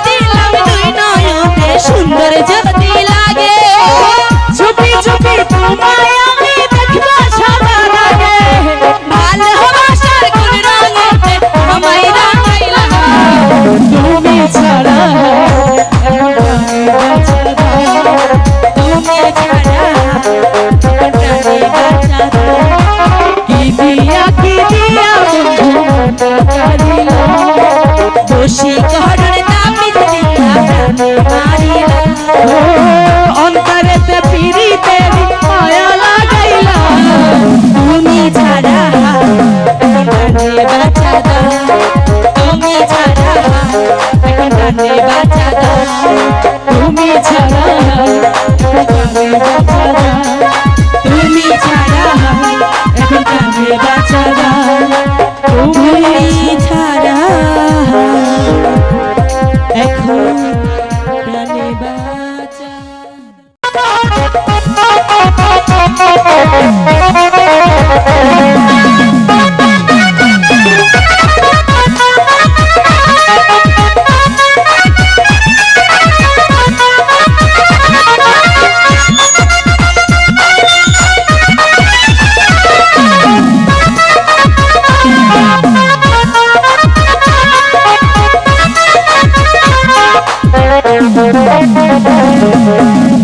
দিলাম দুই নয়নে সুন্দর যদি লাগে চুপি চুপি তোমায় আমি দেখব সদা লাগে ভালোবাসার কোন রঙেতে আমায় রাঙাইলা তুমি ছাড়া তুমি ছাড়া প্রাণে বাঁচা কি দিয়া বশীকরণ তাবিজ দিয়া প্রাণে মারিলা অন্তরেতে পিরিতে মায়া লাগাইলা তুমি ছাড়া প্রাণে বাঁচা তুমি ছাড়া প্রাণে বাঁচা তুমি ছাড়া তুমি ছাড়া এখন প্রাণে বাঁচা তুমি ছাড়া এখন প্রাণে বাঁচা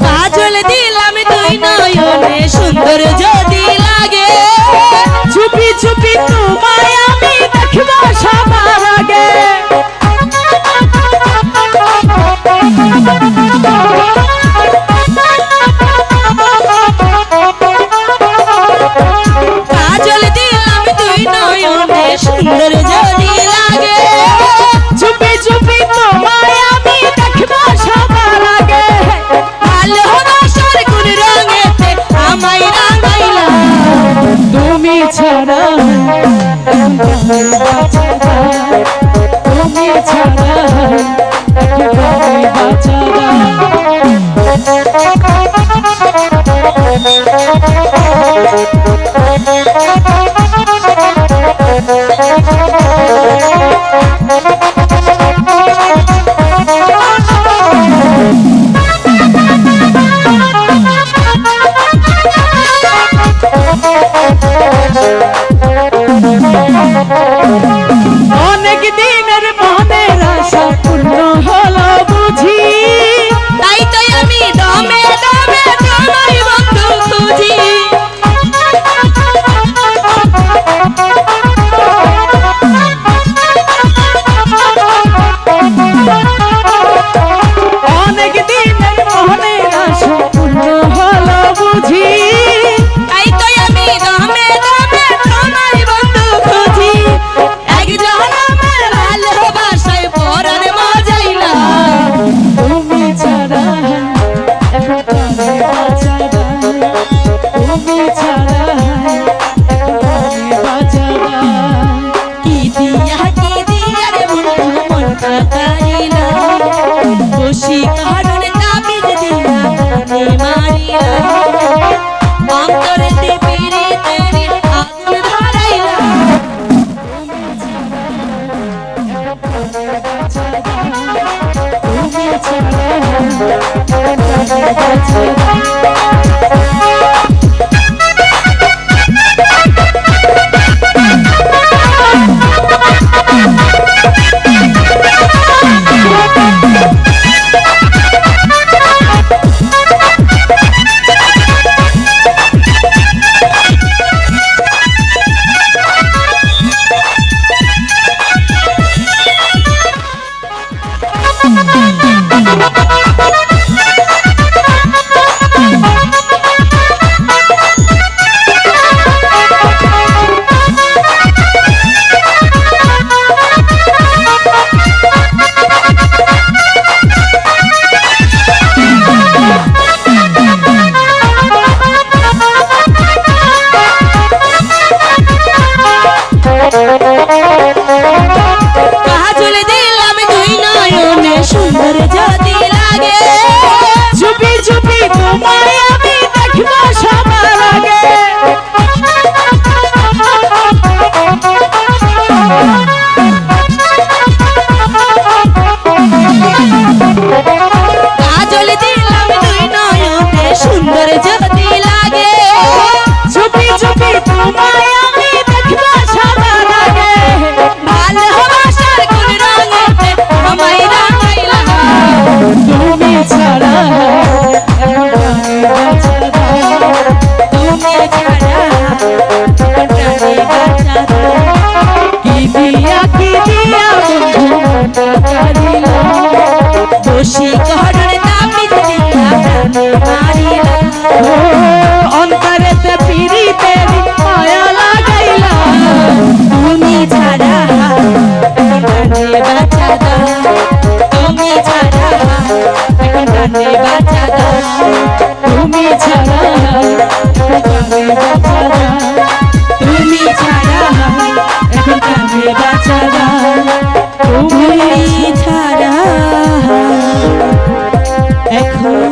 কাজল দিলাম দুই নয়নে সুন্দর যদি লাগে চুপি চুপি তোমায় আমি দেখব সবার আগে কাজল দিলাম দুই নয়নে সুন্দর যদি লাগে চুপি চুপি তোমায় আমি দেখব সবার আগে ভালোবাসার কোন রঙেতে আমায় রাঙাইলা তুমি ছাড়া তুমি ছাড়া বাঁচা অনেক দিনের মনের আশা পূর্ণ হলো বুঝি তাই তো আমি দমে দমে তোমায় বন্ধু খুঁজি অনেক দিনের মনের আশা পূর্ণ হলো বুঝি তাই তো আমি দমে দমে তোমায় বন্ধু খুঁজি একজন আমার ভালোবাসায় পরাণ মজাইলা তুমি ছাড়া এখন প্রাণে বাঁচা তুমি ছাড়া এখন প্রাণে বাঁচা কি দিয়া রে বন্ধু মন কাটাইলা বশীকরণ তাবিজ দিয়া প্রাণে মারিলা অন্তরেতে পিরিতেরি আগুন ধরাইলা তুমি ছাড়া প্রাণে বাঁচা দিলা বশীকরণ তাবিজ দিয়া প্রাণে মারিলা ও অন্তরেতে পিরিতের মায়া লাগাইলা তুমি ছাড়া এখন কানে বাঁচা দাও তুমি ছাড়া এখন কানে বাঁচা দাও তুমি ছাড়া কানে বাঁচা দাও তুমি ছাড়া এখন কানে বাঁচা দাও তুমি ছাড়া এখন